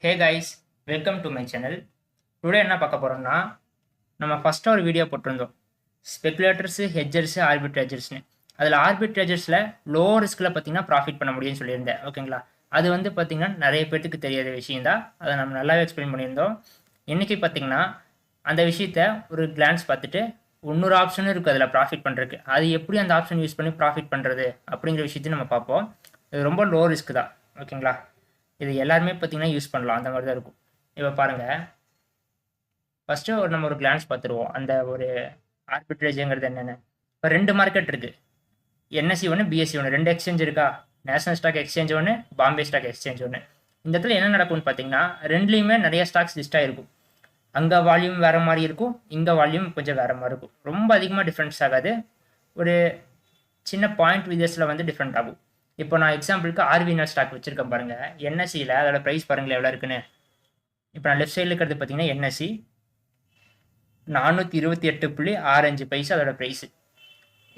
Hey guys, welcome to my channel. Today என்ன பார்க்க போகிறோம்னா, நம்ம ஃபஸ்ட்டு ஒரு வீடியோ போட்டிருந்தோம். ஸ்பெகுலேட்டர்ஸு, ஹெட்ஜர்ஸு, ஆர்பிட்ரேஜர்ஸ்னு. அதில் ஆர்பிட்ரேஜர்ஸில் லோ ரிஸ்கில் பார்த்தீங்கன்னா ப்ராஃபிட் பண்ண முடியும்னு சொல்லியிருந்தேன். ஓகேங்களா? அது வந்து பார்த்தீங்கன்னா நிறைய பேர்த்துக்கு தெரியாத விஷயம் தான். அதை நம்ம நல்லாவே எக்ஸ்பிளைன் பண்ணியிருந்தோம். இன்றைக்கி பார்த்தீங்கன்னா அந்த விஷயத்த ஒரு கிளான்ஸ் பார்த்துட்டு இன்னொரு ஆப்ஷனும் இருக்குது அதில் ப்ராஃபிட் பண்ணுறதுக்கு. அது எப்படி அந்த ஆப்ஷன் யூஸ் பண்ணி ப்ராஃபிட் பண்ணுறது அப்படிங்கிற விஷயத்தையும் நம்ம பார்ப்போம். இது ரொம்ப லோ ரிஸ்க் தான். ஓகேங்களா? இது எல்லாருமே பார்த்தீங்கன்னா யூஸ் பண்ணலாம். அந்த மாதிரி தான் இருக்கும். இப்போ பாருங்கள், ஃபஸ்ட்டு நம்ம ஒரு கிளான்ஸ் பார்த்துருவோம். அந்த ஒரு ஆர்பிட்ரேஜுங்கிறது என்னென்னு. இப்போ 2 மார்க்கெட் இருக்குது. என்எஸ்சி ஒன்று, பிஎஸ்சி ஒன்று. 2 எக்ஸ்சேஞ்ச் இருக்கா? நேஷனல் ஸ்டாக் எக்ஸ்சேஞ்ச் ஒன்று, பாம்பே ஸ்டாக் எக்ஸ்சேஞ்ச் ஒன்று. இந்த இடத்துல என்ன நடக்கும்னு பார்த்தீங்கன்னா, ரெண்டுலேயுமே நிறைய ஸ்டாக்ஸ் லிஸ்ட் ஆகிருக்கும். அங்கே வால்யூம் வேறு மாதிரி இருக்கும், இங்கே வால்யூம் கொஞ்சம் வேறு மாதிரி இருக்கும். ரொம்ப அதிகமாக டிஃப்ரென்ஸ் ஆகாது. ஒரு சின்ன பாயிண்ட் வித்தியாசத்தில் வந்து டிஃப்ரெண்ட் ஆகும். இப்போ நான் எக்ஸாம்பிளுக்கு ஆர்வினர் ஸ்டாக் வச்சுருக்கேன் பாருங்கள். என்எஸ்சியில் அதோட ப்ரைஸ் பாருங்களேன் எவ்வளோ இருக்குன்னு. இப்போ நான் லெஃப்ட் சைடில் இருக்கிறது பார்த்தீங்கன்னா என்எஸ்சி 428.65 அதோட ப்ரைஸு.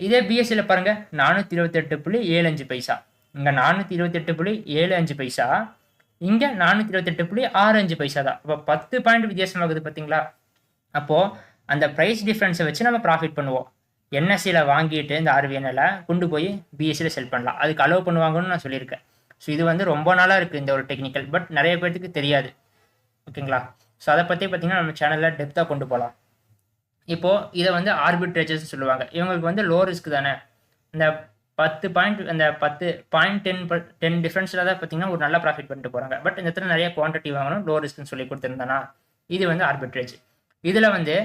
இதே பிஎஸ்சியில் பாருங்கள் 428.75. இங்கே 428.75, இங்கே 428.65 தான். அப்போ 10 பாயிண்ட் வித்தியாசம் ஆகுது பார்த்தீங்களா? அப்போது அந்த ப்ரைஸ் டிஃப்ரென்ஸை வச்சு நம்ம ப்ராஃபிட் பண்ணுவோம். என்எஸ்சியில் வாங்கிட்டு இந்த ஆர்விஎன்எல் கொண்டு போய் பிஎஸ்சியில் செல் பண்ணலாம். அதுக்கு அலோவ் பண்ணுவாங்கன்னு நான் சொல்லியிருக்கேன். ஸோ இது வந்து ரொம்ப நாளாக இருக்குது இந்த ஒரு டெக்னிக்கல். பட் நிறைய பேர்த்துக்கு தெரியாது. ஓகேங்களா? ஸோ அதை பற்றி பார்த்தீங்கன்னா நம்ம சேனலில் டெப்த்தாக கொண்டு போகலாம். இப்போது இதை வந்து ஆர்பிட்ரேஜர்ஸ் சொல்லுவாங்க. இவங்களுக்கு வந்து லோ ரிஸ்க் தானே. இந்த 10 பாயிண்ட், அந்த 10.10 டிஃப்ரென்ஸில் தான் பார்த்தீங்கன்னா ஒரு நல்ல ப்ராஃபிட் பண்ணிட்டு போகிறாங்க. பட் இந்த இடத்துல நிறைய குவான்டிட்டி வாங்கணும், லோ ரிஸ்க்னு சொல்லி கொடுத்துருந்தானா, இது வந்து ஆர்பிட்ரேஜ். இதில் வந்து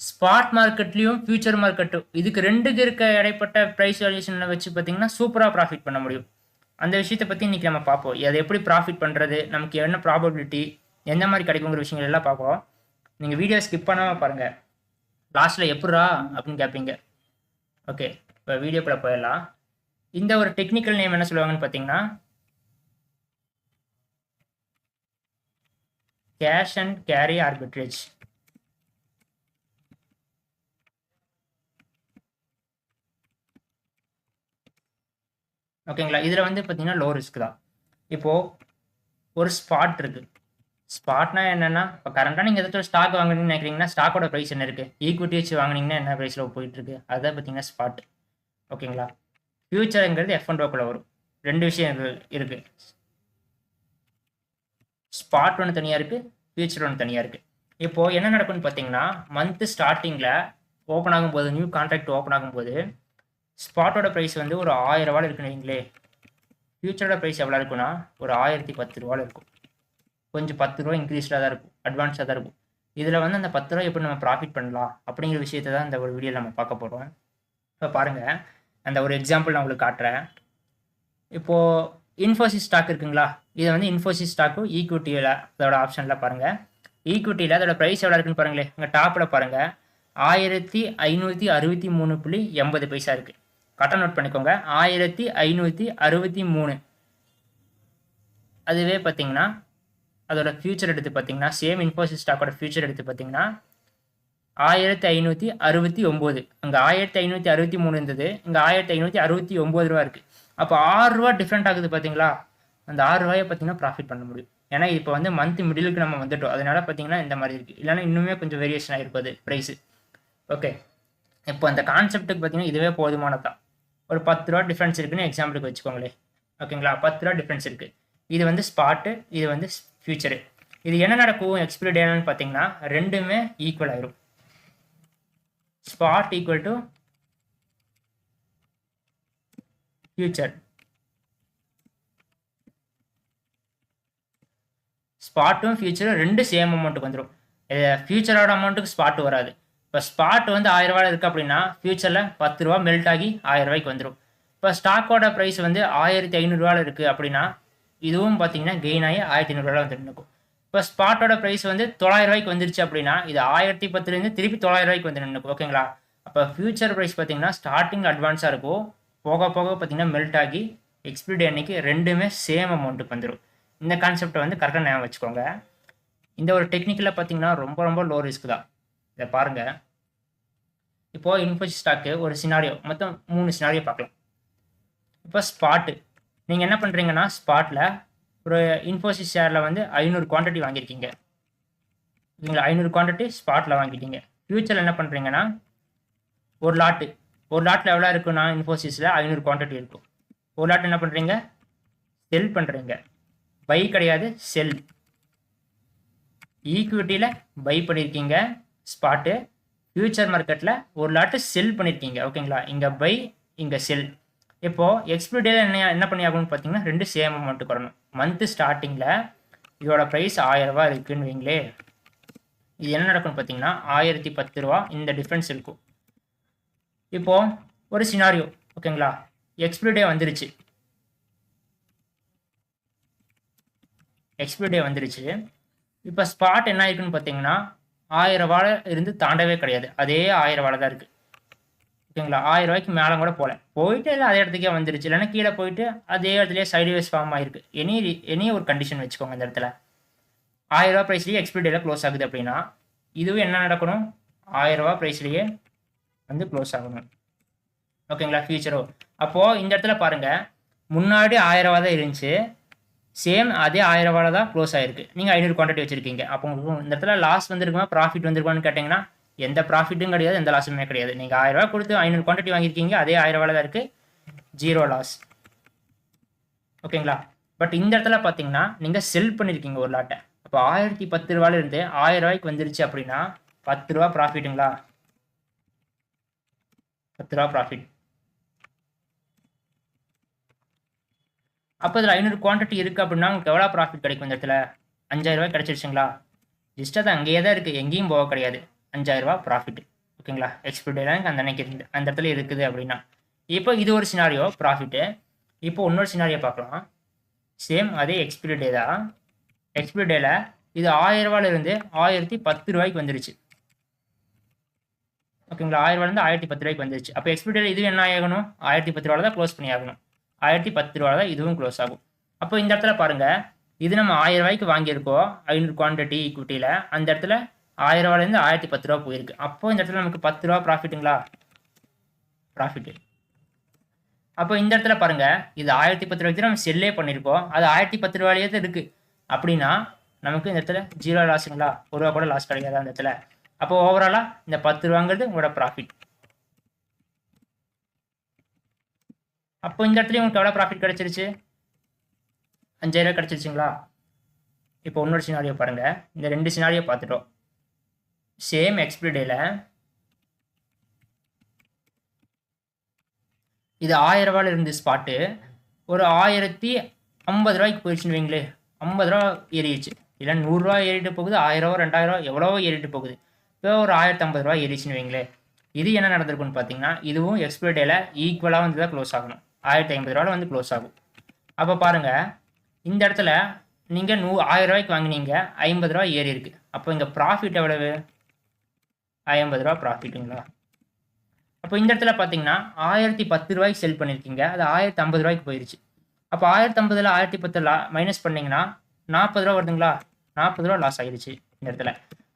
ஸ்பாட் மார்க்கெட்லேயும் ஃபியூச்சர் மார்க்கெட்டும், இதுக்கு ரெண்டுக்கு இருக்க இடைப்பட்ட ப்ரைஸ் வேல்யூஷனில் வச்சு பார்த்தீங்கன்னா சூப்பராக ப்ராஃபிட் பண்ண முடியும். அந்த விஷயத்தை பற்றி இன்றைக்கி நம்ம பார்ப்போம். அதை எப்படி ப்ராஃபிட் பண்ணுறது, நமக்கு என்ன ப்ராபபிலிட்டி, எந்த மாதிரி கிடைக்குங்கிற விஷயங்கள் எல்லாம் பார்ப்போம். நீங்கள் வீடியோ ஸ்கிப் பண்ணாமல் பாருங்கள். லாஸ்ட்டில் எப்படா அப்படின்னு கேட்பீங்க. ஓகே, இப்போ வீடியோக்குள்ளே போயிடலாம். இந்த ஒரு டெக்னிக்கல் நேம் என்ன சொல்லுவாங்கன்னு பார்த்தீங்கன்னா கேஷ் அண்ட் கேரி ஆர்பிட்ரேஜ். ஓகேங்களா? இதில் வந்து பார்த்தீங்கன்னா லோ ரிஸ்க் தான். இப்போது ஒரு ஸ்பாட் இருக்குது. ஸ்பாட்னா என்னென்னா, இப்போ கரண்ட்டாக நீங்கள் ஏதாச்சும் ஸ்டாக் வாங்குறீங்கன்னு நினைக்கிறீங்கன்னா ஸ்டாக்கோட ப்ரைஸ் என்ன இருக்குது, ஈக்விட்டி வச்சு வாங்கினீங்கன்னா என்ன ப்ரைஸில் போயிட்டுருக்கு, அதுதான் பார்த்தீங்கன்னா ஸ்பாட். ஓகேங்களா? ஃபியூச்சருங்கிறது F&Oக்குள்ளே வரும். 2 விஷயம் இருக்குது. ஸ்பாட் ஒன்று தனியாக இருக்குது, ஃபியூச்சர் ஒன்று தனியாக இருக்குது. இப்போது என்ன நடக்கும்னு பார்த்தீங்கன்னா, மந்த்து ஸ்டார்டிங்கில் ஓப்பன் ஆகும்போது, நியூ கான்ட்ராக்ட் ஓப்பன் ஆகும்போது ஸ்பாட்டோட ப்ரைஸ் வந்து ஒரு 1000 ரூபாய் இருக்குன்னு வைங்களே. ஃபியூச்சரோட ப்ரைஸ் எவ்வளோ இருக்குன்னா ஒரு 1010 ரூபாய் இருக்கும். கொஞ்சம் 10 ரூபா இன்க்ரீஸ்டாக தான் இருக்கும், அட்வான்ஸாக தான் இருக்கும். இதில் வந்து அந்த 10 ரூபா எப்படி நம்ம ப்ராஃபிட் பண்ணலாம் அப்படிங்கிற விஷயத்தை தான் இந்த ஒரு வீடியோவில் நம்ம பார்க்க போகிறோம். இப்போ பாருங்கள், அந்த ஒரு எக்ஸாம்பிள் நான் உங்களுக்கு காட்டுறேன். இப்போது இன்ஃபோசிஸ் ஸ்டாக் இருக்குங்களா, இதை வந்து இன்ஃபோசிஸ் ஸ்டாக்கும் ஈக்விட்டியில் அதோட ஆப்ஷனில் பாருங்கள். ஈக்விட்டியில் அதோட ப்ரைஸ் எவ்வளோ இருக்குன்னு பாருங்களேன். இங்கே டாப்பில் பாருங்கள் 1563.80 இருக்குது. கரெக்டாக நோட் பண்ணிக்கோங்க, 1563. அதுவே பார்த்தீங்கன்னா அதோட ஃபியூச்சர் எடுத்து பார்த்தீங்கன்னா, சேம் இன்ஃபோசிஸ் ஸ்டாக்கோட ஃபியூச்சர் எடுத்து பார்த்தீங்கன்னா 1569. அங்கே 1563 இருந்தது, இங்கே 1569 ரூபா இருக்குது. அப்போ 6 ரூபா டிஃப்ரெண்ட் ஆகுது பார்த்தீங்களா? அந்த 6 ரூபாயை பார்த்தீங்கன்னா ப்ராஃபிட் பண்ண முடியும். ஏன்னா இப்போ வந்து மந்த் மிடிலுக்கு நம்ம வந்துட்டோம், அதனால பார்த்தீங்கன்னா இந்த மாதிரி இருக்குது. இல்லைன்னா இன்னுமே கொஞ்சம் வேரியேஷன் ஆகிருக்கும் ப்ரைஸு. ஓகே, இப்போ அந்த கான்செப்ட்டுக்கு பார்த்தீங்கன்னா இதுவே போதுமானதான். ஒரு 10 ரூபா டிஃப்ரென்ஸ் இருக்குன்னு எக்ஸாம்பிளுக்கு வச்சுக்கோங்களேன். ஓகேங்களா? 10 ரூபா டிஃப்ரென்ஸ் இருக்குது. இது வந்து ஸ்பாட்டு, இது வந்து ஃபியூச்சரு. இது என்ன நடக்கும் எக்ஸ்பிரி டேன்னு பார்த்தீங்கன்னா ரெண்டுமே ஈக்குவல் ஆயிரும். Spot equal to future. ஸ்பாட்டும் ஃபியூச்சரும் ரெண்டு சேம் அமௌண்ட்டுக்கு வந்துடும். ஃபியூச்சரோட அமௌண்ட்டுக்கு ஸ்பாட் வராது. இப்போ ஸ்பாட் வந்து 1000 ரூபாய் இருக்குது அப்படின்னா ஃபியூச்சரில் 10 ரூபா மெல்ட் ஆகி 1000 ரூபாய்க்கு வந்துடும். இப்போ ஸ்டாக்கோட ப்ரைஸ் வந்து 1500 ரூபாயில் இருக்குது அப்படின்னா இதுவும் பார்த்தீங்கன்னா கெயின் ஆகி 1500 ரூபாய் வந்துட்டு இருக்கும். இப்போ ஸ்பாட்டோட ப்ரைஸ் வந்து 900 ரூபாய்க்கு வந்துருச்சு அப்படின்னா இது 1010 திருப்பி 900 ரூபாய்க்கு வந்து நின்றுக்கும். ஓகேங்களா? அப்போ ஃபியூச்சர் ப்ரைஸ் பார்த்தீங்கன்னா ஸ்டார்டிங் அட்வான்ஸாக இருக்கும், போக போக பார்த்தீங்கன்னா மெல்ட் ஆகி எக்ஸ்பிரி டே அன்னைக்கு ரெண்டுமே சேம் அமௌண்ட்டுக்கு வந்துடும். இந்த கான்செப்டை வந்து கரெக்டாக ஞாபகம் வச்சுக்கோங்க. இந்த ஒரு டெக்னிக்கில் பார்த்தீங்கன்னா ரொம்ப ரொம்ப லோ ரிஸ்க் தான். இதை பாருங்கள். இப்போது இன்ஃபோசிஸ் ஸ்டாக்கு ஒரு சினாரியோ, மொத்தம் 3 சினாரியோ பார்க்கலாம். இப்போ ஸ்பாட்டு நீங்கள் என்ன பண்ணுறீங்கன்னா ஸ்பாட்டில் ஒரு இன்ஃபோசிஸ் ஷேரில் வந்து 500 குவான்டிட்டி வாங்கியிருக்கீங்க. ஓகேங்களா, 500 குவான்டிட்டி ஸ்பாட்டில் வாங்கிட்டீங்க. ஃபியூச்சரில் என்ன பண்ணுறீங்கன்னா, ஒரு லாட்டில் எவ்வளோ இருக்குன்னா இன்ஃபோசிஸில் 500 குவான்டிட்டி இருக்கும். ஒரு லாட் என்ன பண்ணுறீங்க, செல் பண்ணுறீங்க. பை கிடையாது, செல். ஈக்விட்டியில் பை பண்ணியிருக்கீங்க ஸ்பாட்டு, ஃபியூச்சர் மார்க்கெட்டில் ஒரு லாட்டு செல் பண்ணியிருக்கீங்க. ஓகேங்களா, இங்கே பை, இங்கே செல். இப்போது எக்ஸ்பிரி டேல என்ன பண்ணி ஆகணும்னு பார்த்தீங்கன்னா, ரெண்டு சேம் அமௌண்ட்டு வரணும். மந்த்து ஸ்டார்டிங்கில் இதோட ப்ரைஸ் 1000 ரூபா இருக்குன்னு வைங்களே, இது என்ன நடக்கும்னு பார்த்தீங்கன்னா 1010 ரூபா இந்த டிஃப்ரென்ஸ் இருக்கும். இப்போது ஒரு சினாரியோ, ஓகேங்களா, எக்ஸ்பிரி டே வந்துருச்சு. இப்போ ஸ்பாட் என்ன ஆயிருக்குன்னு பார்த்தீங்கன்னா 1000 ரூபால இருந்து தாண்டவே கிடையாது, அதே 1000 ரூபால தான் இருக்குது. ஓகேங்களா, 1000 ரூபாய்க்கு மேலே கூட போயிட்டு இல்லை அதே இடத்துக்கே வந்துருச்சு, இல்லைன்னா கீழே போயிட்டு அதே இடத்துலேயே சைட்வேஸ் ஃபார்ம் ஆயிருக்கு. எனி ஒரு கண்டிஷன் வச்சுக்கோங்க. இந்த இடத்துல 1000 ரூபா ப்ரைஸ்லேயே எக்ஸ்பிரி டேல க்ளோஸ் ஆகுது அப்படின்னா இதுவும் என்ன நடக்கணும், 1000 ரூபா ப்ரைஸ்லேயே வந்து க்ளோஸ் ஆகணும். ஓகேங்களா, ஃபியூச்சரோ. அப்போது இந்த இடத்துல பாருங்கள், முன்னாடி 1000 ரூபா தான் இருந்துச்சு, சேம் அதே 1000 ரூபால தான் க்ளோஸ் ஆயிருக்கு. நீங்கள் 500 குவான்டிட்டி வச்சிருக்கீங்க. அப்போ உங்களுக்கு இந்த இடத்துல லாஸ் வந்துருக்குமா, ப்ராஃபிட் வந்துருக்குமான்னு கேட்டிங்கன்னா எந்த ப்ராஃபிட்டும் கிடையாது, எந்த லாஸுமே கிடையாது. நீங்கள் 1000 ரூபா கொடுத்து 500 குவான்டிட்டி வாங்கியிருக்கீங்க, அதே 1000 ரூபால தான் இருக்குது, 0 லாஸ். ஓகேங்களா, பட் இந்த இடத்துல பார்த்தீங்கன்னா நீங்கள் செல் பண்ணியிருக்கீங்க ஒரு லாட்டை. அப்போ 1010 ரூபால இருந்து 1000 ரூபாய்க்கு வந்துருச்சு அப்படின்னா 10 ரூபா ப்ராஃபிட்டுங்களா, 10 ரூபா ப்ராஃபிட். அப்போ இதில் 500 குவான்டிட்டி இருக்குது அப்படின்னா உங்களுக்கு எவ்வளோ ப்ராஃபிட் கிடைக்கும்? இந்த இடத்துல 5000 ரூபாய் கிடச்சிருச்சுங்களா, ஜஸ்ட் அது அங்கேயே தான் இருக்குது, எங்கேயும் போக கிடையாது. 5000 ரூபா ப்ராஃபிட். ஓகேங்களா, எக்ஸ்பிரி டேலாம் அந்த அன்னைக்கு அந்த இடத்துல இருக்குது அப்படின்னா. இப்போ இது ஒரு சினாரியோ ப்ராஃபிட்டு. இப்போ இன்னொரு சினாரியோ பார்க்கலாம். சேம் அதே எக்ஸ்பிரி டே தான். எக்ஸ்பிரி டேல இது 1000 ரூபாயிலிருந்து 1010 ரூபாய்க்கு வந்துருச்சு. ஓகேங்களா, 1000 ரூபாயிலிருந்து 1010 ரூபாய்க்கு வந்துருச்சு. அப்போ எக்ஸ்பிரி டேல இது என்ன ஆகணும், 1010 ரூபாயில் தான் க்ளோஸ் பண்ணி ஆகணும். 1010 ரூபாயில் தான் இதுவும் க்ளோஸ் ஆகும். அப்போ இந்த இடத்துல பாருங்கள், இது நம்ம 1000 ரூபாய்க்கு வாங்கியிருக்கோம் 500 குவான்டிட்டி ஈக்விட்டியில். அந்த இடத்துல 1000 ரூபாயிலேருந்து 1010 ரூபா போயிருக்கு. அப்போ இந்த இடத்துல நமக்கு 10 ரூபா ப்ராஃபிட்டுங்களா, ப்ராஃபிட்டு. அப்போ இந்த இடத்துல பாருங்கள், இது 1010 ரூபாய்க்கு நம்ம செல்லே பண்ணியிருக்கோம், அது 1010 ரூபாயிலே தான் இருக்குது அப்படின்னா நமக்கு இந்த இடத்துல 0 லாஸுங்களா, ஒரு ரூபா கூட லாஸ் கிடைக்காது அந்த இடத்துல. அப்போ ஓவராலாக இந்த 10 ரூபாங்கிறது உங்களோட ப்ராஃபிட். அப்போ இந்த இடத்துல உங்களுக்கு எவ்வளோ ப்ராஃபிட் கிடச்சிருச்சு, 5000 ரூபா கிடச்சிருச்சுங்களா. இப்போ இன்னொரு சினாரியோ பாருங்கள், இந்த ரெண்டு சினாரியோ பார்த்துட்டோம். சேம் எக்ஸ்பிரி டேல இது 1000 ரூபாயில் இருந்து ஸ்பாட்டு ஒரு 1050 ரூபாய்க்கு போயிடுச்சுன்னு வைங்களே, 50 ரூபா ஏறிடுச்சு, இல்லை 100 ரூபா ஏறிட்டு போகுது, 1000 ரூபா 2000 ரூபா எவ்வளவோ ஏறிட்டு போகுது. இப்போ ஒரு 1050 ரூபா ஏறிச்சுன்னு வைங்களே, இது என்ன நடந்திருக்குன்னு பார்த்தீங்கன்னா இதுவும் எக்ஸ்பிரி டேல ஈக்குவலாக வந்து தான் க்ளோஸ் ஆகணும், 1050 ரூபாவில் வந்து க்ளோஸ் ஆகும். அப்போ பாருங்கள், இந்த இடத்துல நீங்கள் 1000 ரூபாய்க்கு வாங்கினீங்க, 50 ரூபா ஏறி இருக்குது. அப்போ இங்கே ப்ராஃபிட் எவ்வளவு, 50 ரூபா ப்ராஃபிட்டுங்களா. அப்போ இந்த இடத்துல பார்த்தீங்கன்னா 1010 ரூபாய்க்கு செல் பண்ணியிருக்கீங்க, அது 1050 ரூபாய்க்கு போயிடுச்சு. அப்போ 1050ல் 1010 மைனஸ் பண்ணிங்கன்னா 40 ரூபா வருதுங்களா, 40 ரூபா லாஸ் ஆகிடுச்சு இந்த இடத்துல.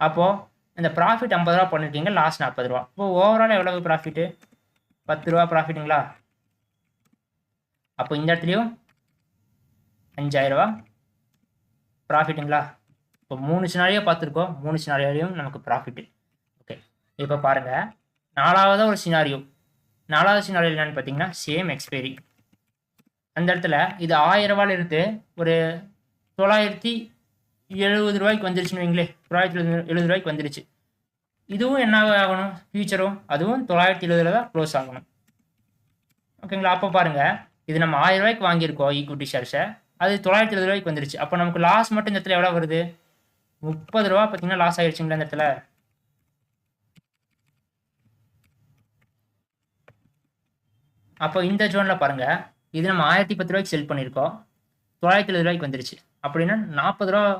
அப்போது இந்த ப்ராஃபிட் 50 ரூபா பண்ணியிருக்கீங்க, லாஸ் 40 ரூபா. இப்போ ஓவரால் எவ்வளவு ப்ராஃபிட்டு, 10 ரூபா ப்ராஃபிட்டுங்களா. அப்போ இந்த இடத்துலையும் 5000 ரூபா ப்ராஃபிட்டுங்களா. இப்போ 3 சினாரியோ பார்த்துருக்கோம், 3 சினாரியோலையும் நமக்கு ப்ராஃபிட்டு. ஓகே, இப்போ பாருங்கள், நாலாவது சினாரியோ என்னென்னு பார்த்தீங்கன்னா சேம் எக்ஸ்பைரி. அந்த இடத்துல இது 1000 ரூபாயில் இருந்து ஒரு 970 ரூபாய்க்கு வந்துருச்சுன்னு வைங்களே, 970 ரூபாய்க்கு வந்துருச்சு. இதுவும் என்ன ஆகணும், ஃபியூச்சரும் அதுவும் 970 தான் க்ளோஸ் ஆகணும். ஓகேங்களா. அப்போ பாருங்கள், இது நம்ம 1000 ரூபாய்க்கு வாங்கியிருக்கோம் ஈக்விட்டி ஷேர்ஸை, அது 970 ரூபாய்க்கு வந்துருச்சு. அப்போ நமக்கு லாஸ் மட்டும் இந்த இடத்துல எவ்வளோ வருது, 30 ரூபா பார்த்தீங்கன்னா லாஸ் ஆகிடுச்சுங்களா இந்த இடத்துல. அப்போ இந்த ஜோனில் பாருங்கள், இது நம்ம 1010 ரூபாய்க்கு செல் பண்ணியிருக்கோம், 970 ரூபாய்க்கு வந்துருச்சு. அப்படின்னா 40 ரூபா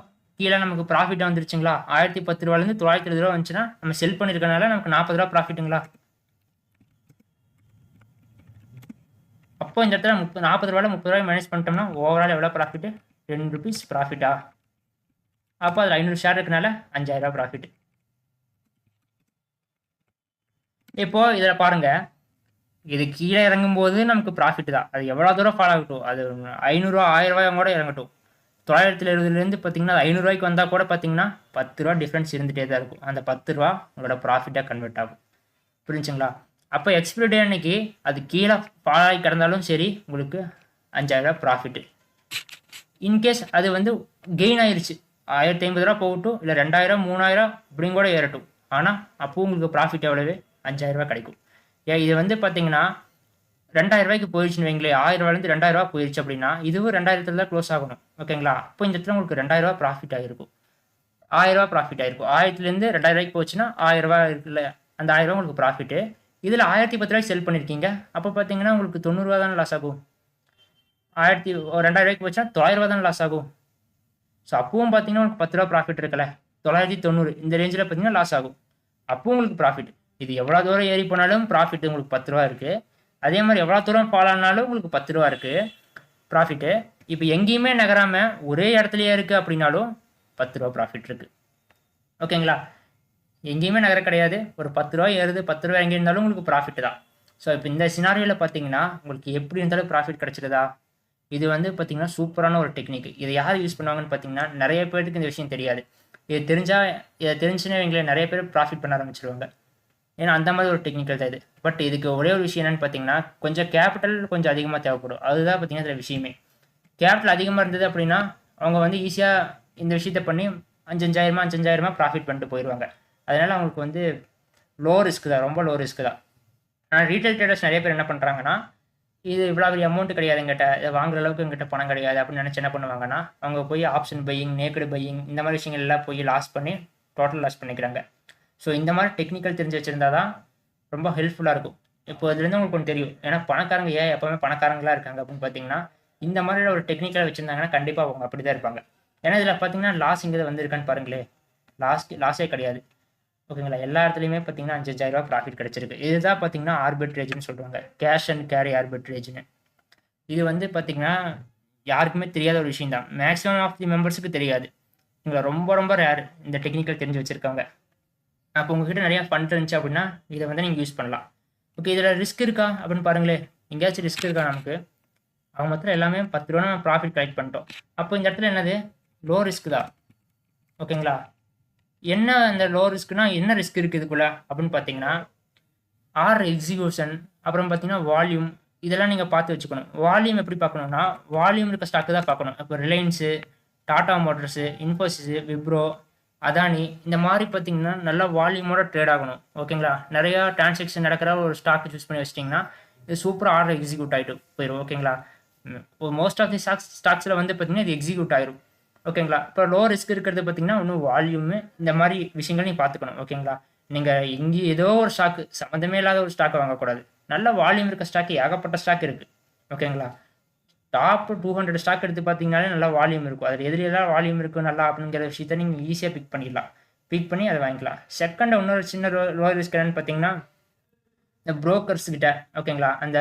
கீழே நமக்கு ப்ராஃபிட்டாக வந்துருச்சுங்களா. 1010 ரூபாலேருந்து 970 ரூபா வந்துச்சுன்னா நம்ம செல் பண்ணியிருக்கனால நமக்கு 40 ரூபா ப்ராஃபிட்டுங்களா. அப்போ இந்த இடத்துல 40 ரூபாயில் 30 ரூபாய் மைனஸ் பண்ணிட்டோம்னா ஓவரால் எவ்வளோ ப்ராஃபிட்டு, 2 ரூபீஸ் ப்ராஃபிட்டா. அப்போ அதில் 500 ஷேர் இருக்கனால 5000 ரூபா ப்ராஃபிட். இப்போது இதில் பாருங்கள், இது கீழே இறங்கும்போது நமக்கு ப்ராஃபிட் தான், அது எவ்வளோ தூரம் ஃபாலோ ஆகட்டும், அது 500 ரூபா 1000 ரூபாய் கூட இறங்கட்டும், 970லேருந்து பார்த்தீங்கன்னா ₹500 வந்தால் கூட பார்த்தீங்கன்னா ₹10 டிஃப்ரென்ஸ் இருந்துகிட்டே தான் இருக்கும். அந்த ₹10 உங்களோட ப்ராஃபிட்டாக கன்வெர்ட் ஆகும். புரிஞ்சுங்களா? அப்போ எக்ஸ்பிரி டே அன்னைக்கு அது கீழே ஃபால் ஆகி கிடந்தாலும் சரி உங்களுக்கு ₹5000 ப்ராஃபிட்டு. இன்கேஸ் அது வந்து கெயின் ஆயிடுச்சு, ₹1050 போகட்டும், இல்லை 2000 3000 இப்படியும் கூட ஏறட்டும், ஆனால் அப்போ உங்களுக்கு ப்ராஃபிட் எவ்வளவு? ₹5000 கிடைக்கும். இது வந்து பார்த்தீங்கன்னா ₹2000 போயிடுச்சுன்னு வைங்களேன், ₹1000லேருந்து ₹2000 போயிடுச்சு அப்படின்னா இதுவும் 2000 தான் க்ளோஸ் ஆகணும். ஓகேங்களா? அப்போ இந்த இடத்துல உங்களுக்கு ₹2000 ப்ராஃபிட் ஆகிருக்கும். ₹1000 ப்ராஃபிட் ஆகிருக்கும். 1000லேருந்து ₹2000 போச்சுன்னா ₹1000 இருக்குல்ல, அந்த ₹1000 உங்களுக்கு ப்ராஃபிட்டு. இதில் ₹1010 செல் பண்ணியிருக்கீங்க, அப்போ பார்த்தீங்கன்னா உங்களுக்கு ₹90 தானே லாஸ் ஆகும். 2000 போச்சுன்னா ₹900 தானே லாஸ் ஆகும். ஸோ அப்பவும் பார்த்தீங்கன்னா உங்களுக்கு ₹10 ப்ராஃபிட் இருக்குல்ல, 990 இந்த ரேஞ்சில் பார்த்தீங்கன்னா லாஸ் ஆகும். அப்பவும் உங்களுக்கு ப்ராஃபிட். இது எவ்வளோ தூரம் ஏறி போனாலும் ப்ராஃபிட் உங்களுக்கு ₹10 இருக்குது. அதே மாதிரி எவ்வளோ தூரம் ஃபால் ஆனாலும் உங்களுக்கு ₹10 இருக்குது ப்ராஃபிட்டு. இப்போ எங்கேயுமே நகராமல் ஒரே இடத்துலையே இருக்குது அப்படின்னாலும் ₹10 ப்ராஃபிட் இருக்குது. ஓகேங்களா? எங்கேயுமே நகர கிடையாது, ஒரு ₹10 ஏறுது, ₹10 எங்கே இருந்தாலும் உங்களுக்கு ப்ராஃபிட் தான். ஸோ இப்போ இந்த சினாரியோவில் பார்த்தீங்கன்னா உங்களுக்கு எப்படி இருந்தாலும் ப்ராஃபிட் கிடச்சிருதா? இது வந்து பார்த்தீங்கன்னா சூப்பரான ஒரு டெக்னிக். இதை யார் யூஸ் பண்ணுவாங்கன்னு பார்த்தீங்கன்னா நிறைய பேருக்கு இந்த விஷயம் தெரியாது. இதை தெரிஞ்சுன்னு எங்களை நிறைய பேர் ப்ராஃபிட் பண்ண ஆரம்பிச்சிருவாங்க. ஏன்னா அந்த மாதிரி ஒரு டெக்னிக்கல் தான் இது. பட் இதுக்கு ஒரே ஒரு விஷயம் என்னென்னு பார்த்தீங்கன்னா கொஞ்சம் கேபிட்டல் கொஞ்சம் அதிகமாக தேவைப்படும். அதுதான் பார்த்தீங்கன்னா இதில் விஷயமே. கேபிட்டல் அதிகமாக இருந்தது அப்படின்னா அவங்க வந்து ஈஸியாக இந்த விஷயத்த பண்ணி 5000 ப்ராஃபிட் பண்ணிட்டு போயிடுவாங்க. அதனால் அவங்களுக்கு வந்து லோ ரிஸ்க் தான், ரொம்ப லோ ரிஸ்க் தான். ஆனால் ரீட்டைல் ட்ரேடர்ஸ் நிறைய பேர் என்ன பண்ணுறாங்கன்னா, இது இவ்வளோ பெரிய அமௌண்ட் கிடையாது எங்கிட்ட, இதை வாங்குற அளவுக்கு எங்கிட்ட பணம் கிடையாது அப்படின்னு நினச்சி என்ன பண்ணுவாங்கன்னா, அவங்க போய் ஆப்ஷன் பையிங், நேக்கடு பையிங் இந்த மாதிரி விஷயங்கள் எல்லாம் போய் லாஸ் பண்ணி டோட்டல் லாஸ் பண்ணிக்கிறாங்க. ஸோ இந்த மாதிரி டெக்னிக்கல் தெரிஞ்சு வச்சுருந்தா தான் ரொம்ப ஹெல்ப்ஃபுல்லாக இருக்கும். இப்போ அதுலேருந்து உங்களுக்கு ஒன்று தெரியும், ஏன்னா பணக்காரங்க ஏன் எப்போவுமே பணக்காரங்களாக இருக்காங்க அப்படின்னு பார்த்தீங்கன்னா இந்த மாதிரி ஒரு டெக்னிக்கலாக வச்சுருந்தாங்கன்னா கண்டிப்பாக அவங்க அப்படி தான் இருப்பாங்க. ஏன்னா இதில் பார்த்தீங்கன்னா லாஸ்ங்கிறது வந்திருக்கான்னு பாருங்களேன், லாஸே கிடையாது. ஓகேங்களா? எல்லா இடத்துலையுமே பார்த்தீங்கன்னா ₹5000 ப்ராஃபிட் கிடச்சிருக்கு. இதுதான் பார்த்தீங்கன்னா ஆர்பிட்ரேஜ்னு சொல்லுவாங்க, கேஷ் அண்ட் கேரி ஆர்பிட்ரேஜ்னு. இது வந்து பார்த்தீங்கன்னா யாருக்குமே தெரியாத ஒரு விஷயம் தான். மேக்ஸிமம் ஆஃப் தி மெம்பர்ஸுக்கு தெரியாது. இங்கே ரொம்ப ரொம்ப ரேர் இந்த டெக்னிக்கல் தெரிஞ்சு வச்சுருக்காங்க. அப்போ உங்ககிட்ட நிறையா ஃபண்ட் இருந்துச்சு அப்படின்னா இதை வந்து நீங்கள் யூஸ் பண்ணலாம். ஓகே, இதில் ரிஸ்க் இருக்கா அப்படின்னு பாருங்களேன். எங்கேயாச்சும் ரிஸ்க் இருக்கா நமக்கு? அவங்க மொத்தம் எல்லாமே ₹10 நம்ம ப்ராஃபிட் கலெக்ட் பண்ணிட்டோம். அப்போ இந்த இடத்துல என்னது? லோ ரிஸ்க் தான். ஓகேங்களா? என்ன அந்த லோ ரிஸ்க்னா என்ன ரிஸ்க் இருக்குது இதுக்குள்ள அப்படின்னு பார்த்தீங்கன்னா எக்ஸிக்யூஷன், அப்புறம் பார்த்தீங்கன்னா வால்யூம், இதெல்லாம் நீங்கள் பார்த்து வச்சுக்கணும். வால்யூம் எப்படி பார்க்கணுன்னா, வால்யூம் இருக்க ஸ்டாக்கு தான் பார்க்கணும். இப்போ ரிலையன்ஸு, டாடா மோட்டர்ஸு, இன்ஃபோசிஸு, விப்ரோ, அதானி இந்த மாதிரி பார்த்தீங்கன்னா நல்லா வால்யூமோட ட்ரேட் ஆகணும். ஓகேங்களா? நிறையா டிரான்சாக்ஷன் நடக்கிற ஒரு ஸ்டாக் சூஸ் பண்ணி வச்சிட்டிங்கன்னா இது சூப்பராக எக்ஸிக்யூட் ஆகிட்டு போயிடும். ஓகேங்களா? மோஸ்ட் ஆஃப் தி ஸ்டாக்ஸில் வந்து பார்த்தீங்கன்னா இது எக்ஸிக்யூட் ஆயிரும். ஓகேங்களா? இப்போ லோ ரிஸ்க் இருக்கிறது பார்த்தீங்கன்னா இன்னும் வால்யூமு இந்த மாதிரி விஷயங்கள் நீங்கள் பார்த்துக்கணும். ஓகேங்களா? நீங்கள் எங்கேயும் ஏதோ ஒரு ஸ்டாக்கு சம்மந்தமே இல்லாத ஒரு ஸ்டாக்கை வாங்கக்கூடாது. நல்ல வால்யூம் இருக்க ஸ்டாக்கு ஏகப்பட்ட ஸ்டாக் இருக்குது. ஓகேங்களா? டாப் 200 ஸ்டாக் எடுத்து பார்த்தீங்கன்னாலே நல்லா வால்யூம் இருக்கும். அதில் எதிரெல்லாம் வால்யூம் இருக்கும் நல்லா அப்படிங்கிற விஷயத்த நீங்கள் ஈஸியாக பிக் பண்ணிடலாம். பிக் பண்ணி அதை வாங்கிக்கலாம். செகண்ட் இன்னொரு சின்ன லோ ரிஸ்க் என்னன்னு பார்த்தீங்கன்னா இந்த புரோக்கர்ஸ் கிட்ட, ஓகேங்களா, அந்த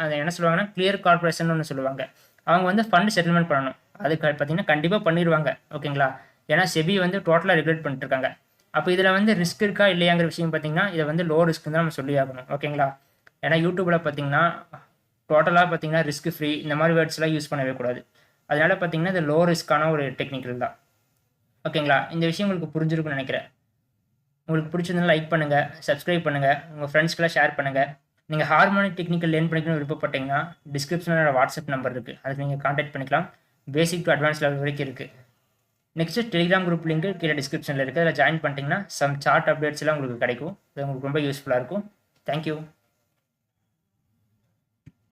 அதை என்ன சொல்லுவாங்கன்னா கிளியர் கார்பரேஷன் ஒன்று சொல்லுவாங்க. அவங்க வந்து ஃபண்ட் செட்டில்மெண்ட் பண்ணணும். அதுக்கு பார்த்தீங்கன்னா கண்டிப்பாக பண்ணிடுவாங்க. ஓகேங்களா? ஏன்னா செபி வந்து டோட்டலாக ரெகுலேட் பண்ணிட்டு இருக்காங்க. அப்போ இதில் வந்து ரிஸ்க் இருக்கா இல்லையாங்கிற விஷயம் பார்த்தீங்கன்னா இதை வந்து லோ ரிஸ்க் தான் நம்ம சொல்லி ஆகணும். ஓகேங்களா? ஏன்னா யூடியூப்பில் பார்த்தீங்கன்னா டோட்டலாக பார்த்தீங்கன்னா ரிஸ்க் ஃப்ரீ இந்த மாதிரி வேர்ட்ஸ்லாம் யூஸ் பண்ணவே கூடாது. அதனால பார்த்தீங்கன்னா இது லோ ரிஸ்க்கான ஒரு டெக்னிக்கல் தான். ஓகேங்களா? இந்த விஷயம் உங்களுக்கு புரிஞ்சிருக்குன்னு நினைக்கிறேன். உங்களுக்கு பிடிச்சிருந்தாலும் லைக் பண்ணுங்கள், சப்ஸ்கிரைப் பண்ணுங்கள், உங்கள் ஃப்ரெண்ட்ஸ்க்கெல்லாம் ஷேர் பண்ணுங்கள். நீங்கள் ஹார்மோனிக் டெக்னிக்கல் லேர்ன் பண்ணிக்கணும்னு விருப்பப்பட்டீங்கன்னா டிஸ்கிரிப்ஷனில் வாட்ஸ்அப் நம்பர் இருக்குது, அதுக்கு நீங்கள் கான்டாக்ட் பண்ணிக்கலாம். பேசிக் டு அட்வான்ஸ் லெவல் வரைக்கும் இருக்குது. நெக்ஸ்ட்டு டெலிகிராம் குரூப் லிங்க் கீழே டிஸ்கிரிப்ஷனில் இருக்குது, அதில் ஜாயின் பண்ணிட்டீங்கன்னா சம் சார்ட் அப்டேட்ஸ்லாம் உங்களுக்கு கிடைக்கும். அது உங்களுக்கு ரொம்ப யூஸ்ஃபுல்லாக இருக்கும். தேங்க்யூ.